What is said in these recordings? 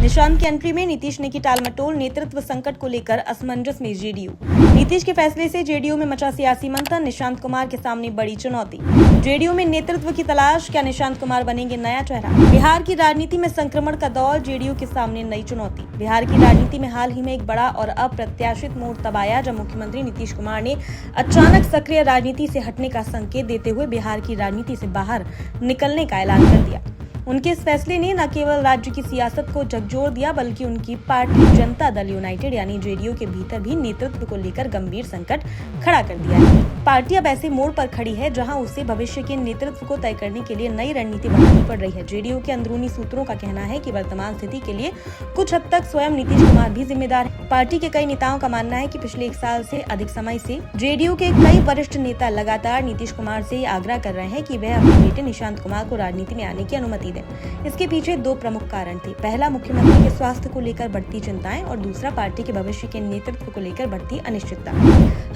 निशांत की एंट्री में नीतीश ने की टालमटोल, नेतृत्व संकट को लेकर असमंजस में जेडीयू। नीतीश के फैसले से जेडीयू में मचा सियासी मंथन, निशांत कुमार के सामने बड़ी चुनौती। जेडीयू में नेतृत्व की तलाश, क्या निशांत कुमार बनेंगे नया चेहरा? बिहार की राजनीति में संक्रमण का दौर, जेडीयू के सामने नई चुनौती। बिहार की राजनीति में हाल ही में एक बड़ा और अप्रत्याशित मोड़ तब आया जब मुख्यमंत्री नीतीश कुमार ने अचानक सक्रिय राजनीति से हटने का संकेत देते हुए बिहार की राजनीति से बाहर निकलने का ऐलान कर दिया। उनके इस फैसले ने न केवल राज्य की सियासत को झकझोर दिया, बल्कि उनकी पार्टी जनता दल यूनाइटेड यानी जेडीयू के भीतर भी नेतृत्व को लेकर गंभीर संकट खड़ा कर दिया है। पार्टी अब ऐसे मोड़ पर खड़ी है जहां उसे भविष्य के नेतृत्व को तय करने के लिए नई रणनीति बनानी पड़ रही है। जेडीयू के अंदरूनी सूत्रों का कहना है कि वर्तमान स्थिति के लिए कुछ हद तक स्वयं नीतीश कुमार भी जिम्मेदार है। पार्टी के कई नेताओं का मानना है कि पिछले 1 साल से अधिक समय से जेडीयू के कई वरिष्ठ नेता लगातार नीतीश कुमार से आग्रह कर रहे हैं कि वह अपने बेटे निशांत कुमार को राजनीति में आने की अनुमति दें। इसके पीछे 2 प्रमुख कारण थे। पहला, मुख्यमंत्री के स्वास्थ्य को लेकर बढ़ती चिंताएं और दूसरा, पार्टी के भविष्य के नेतृत्व को लेकर बढ़ती अनिश्चितता।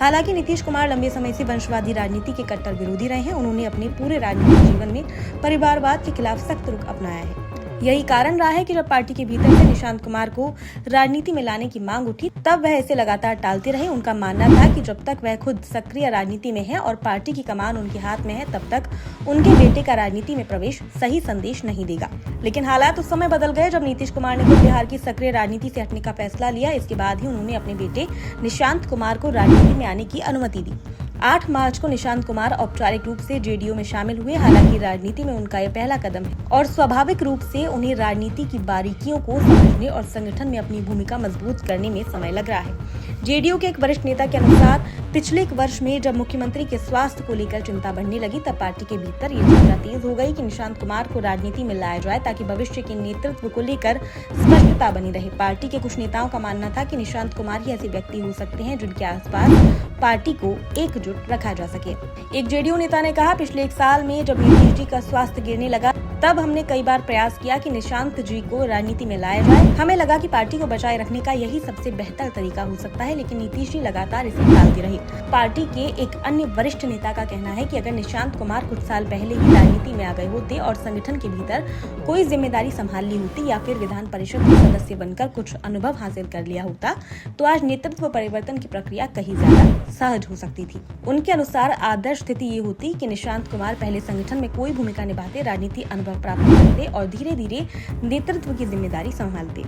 हालांकि नीतीश कुमार लंबे समय से वंशवादी राजनीति के कट्टर विरोधी रहे हैं। उन्होंने अपने पूरे राजनीतिक जीवन में परिवारवाद के खिलाफ सख्त रुख अपनाया है। यही कारण रहा है कि जब पार्टी के भीतर से निशांत कुमार को राजनीति में लाने की मांग उठी, तब वह इसे लगातार टालते रहे। उनका मानना था कि जब तक वह खुद सक्रिय राजनीति में है और पार्टी की कमान उनके हाथ में है, तब तक उनके बेटे का राजनीति में प्रवेश सही संदेश नहीं देगा। लेकिन हालात उस समय बदल गए जब नीतीश कुमार ने खुद बिहार की सक्रिय राजनीति से हटने का फैसला लिया। इसके बाद ही उन्होंने अपने बेटे निशांत कुमार को राजनीति में आने की अनुमति दी। 8 मार्च को निशांत कुमार औपचारिक रूप से जेडीयू में शामिल हुए। हालांकि राजनीति में उनका यह पहला कदम है और स्वाभाविक रूप से उन्हें राजनीति की बारीकियों को समझने और संगठन में अपनी भूमिका मजबूत करने में समय लग रहा है। जेडीयू के एक वरिष्ठ नेता के अनुसार पिछले 1 वर्ष में जब मुख्यमंत्री के स्वास्थ्य को लेकर चिंता बढ़ने लगी, तब पार्टी के भीतर ये चर्चा तेज हो गई कि निशांत कुमार को राजनीति में लाया जाए ताकि भविष्य के नेतृत्व को लेकर स्पष्टता बनी रहे। पार्टी के कुछ नेताओं का मानना था कि निशांत कुमार ही ऐसे व्यक्ति हो सकते हैं जिनके आसपास पार्टी को एकजुट रखा जा सके। एक जेडीयू नेता ने कहा, पिछले 1 साल में जब नीतीश जी का स्वास्थ्य गिरने लगा, तब हमने कई बार प्रयास किया कि निशांत जी को राजनीति में लाया जाए। हमें लगा कि पार्टी को बचाए रखने का यही सबसे बेहतर तरीका हो सकता है, लेकिन नीतीश जी लगातार इसे टालते रहे। पार्टी के एक अन्य वरिष्ठ नेता का कहना है कि अगर निशांत कुमार कुछ साल पहले ही राजनीति में आ गए होते और संगठन के भीतर कोई जिम्मेदारी संभाल ली होती या फिर विधान परिषद के सदस्य बनकर कुछ अनुभव हासिल कर लिया होता, तो आज नेतृत्व परिवर्तन की प्रक्रिया कहीं ज्यादा सहज हो सकती थी। उनके अनुसार आदर्श स्थिति ये होती कि निशांत कुमार पहले संगठन में कोई भूमिका निभाते, राजनीति अनुभव प्राप्त करते और धीरे धीरे नेतृत्व की जिम्मेदारी संभालते,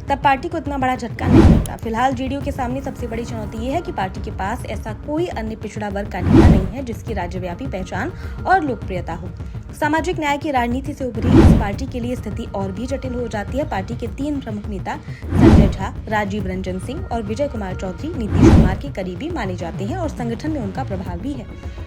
तब पार्टी को इतना बड़ा झटका नहीं लगता। फिलहाल जेडीयू के सामने सबसे बड़ी चुनौती ये है कि पार्टी के पास ऐसा कोई अन्य पिछड़ा वर्ग का नेता नहीं है जिसकी राज्यव्यापी पहचान और लोकप्रियता हो। सामाजिक न्याय की राजनीति से उभरी इस पार्टी के लिए स्थिति और भी जटिल हो जाती है। पार्टी के 3 प्रमुख नेता संजय झा, राजीव रंजन सिंह और विजय कुमार चौधरी नीतीश कुमार के करीबी माने जाते हैं और संगठन में उनका प्रभाव भी है,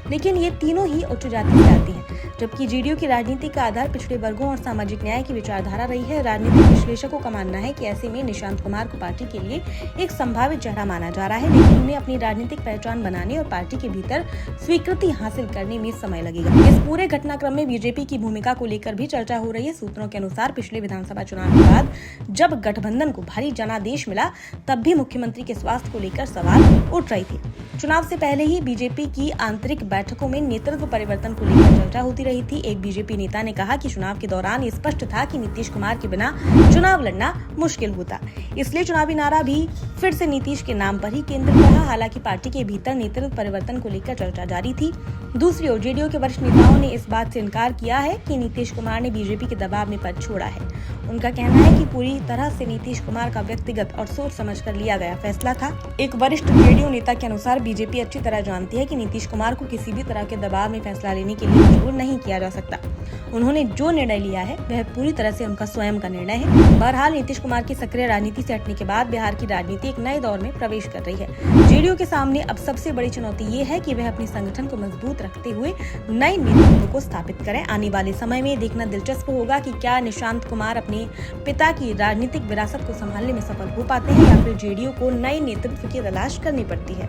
लेकिन ये तीनों ही उच्च जाति से आते हैं। जबकि जेडीयू की राजनीति का आधार पिछड़े वर्गों और सामाजिक न्याय की विचारधारा रही है। राजनीतिक विश्लेषकों का मानना है कि ऐसे में निशांत कुमार को पार्टी के लिए एक संभावित चेहरा माना जा रहा है, लेकिन उन्हें अपनी राजनीतिक पहचान बनाने और पार्टी के भीतर स्वीकृति हासिल करने में समय लगेगा। इस पूरे घटनाक्रम में बीजेपी की भूमिका को लेकर भी चर्चा हो रही है। सूत्रों के अनुसार पिछले विधानसभा चुनाव के बाद जब गठबंधन को भारी जनादेश मिला, तब भी मुख्यमंत्री के स्वास्थ्य को लेकर सवाल उठ रहे थे। चुनाव से पहले ही बीजेपी की आंतरिक बैठकों में नेतृत्व परिवर्तन को लेकर चर्चा होती रही थी। एक बीजेपी नेता ने कहा कि चुनाव के दौरान ये स्पष्ट था कि नीतीश कुमार के बिना चुनाव लड़ना मुश्किल होता, इसलिए चुनावी नारा भी फिर से नीतीश के नाम पर ही केंद्रित रहा। हालांकि पार्टी के भीतर नेतृत्व परिवर्तन को लेकर चर्चा जारी थी। दूसरी ओर जेडीयू के वरिष्ठ नेताओं ने इस बात से इनकार किया है कि नीतीश कुमार ने बीजेपी के दबाव में पद छोड़ा है। उनका कहना है कि पूरी तरह से नीतीश कुमार का व्यक्तिगत और सोच समझकर लिया गया फैसला था। एक वरिष्ठ जेडीयू नेता के अनुसार बीजेपी अच्छी तरह जानती है कि नीतीश कुमार को किसी भी तरह के दबाव में फैसला लेने के लिए मजबूर नहीं किया जा सकता। उन्होंने जो निर्णय लिया है वह पूरी तरह से उनका स्वयं का निर्णय है। बहरहाल नीतीश कुमार की सक्रिय राजनीति से हटने के बाद बिहार की राजनीति एक नए दौर में प्रवेश कर रही है। जेडीयू के सामने अब सबसे बड़ी चुनौती ये है कि वह अपने संगठन को मजबूत रखते हुए नए नेतृत्व को स्थापित करें। आने वाले समय में देखना दिलचस्प होगा कि क्या निशांत कुमार अपने पिता की राजनीतिक विरासत को संभालने में सफल हो पाते हैं या फिर जेडीयू को नए नेतृत्व की तलाश करनी पड़ती है।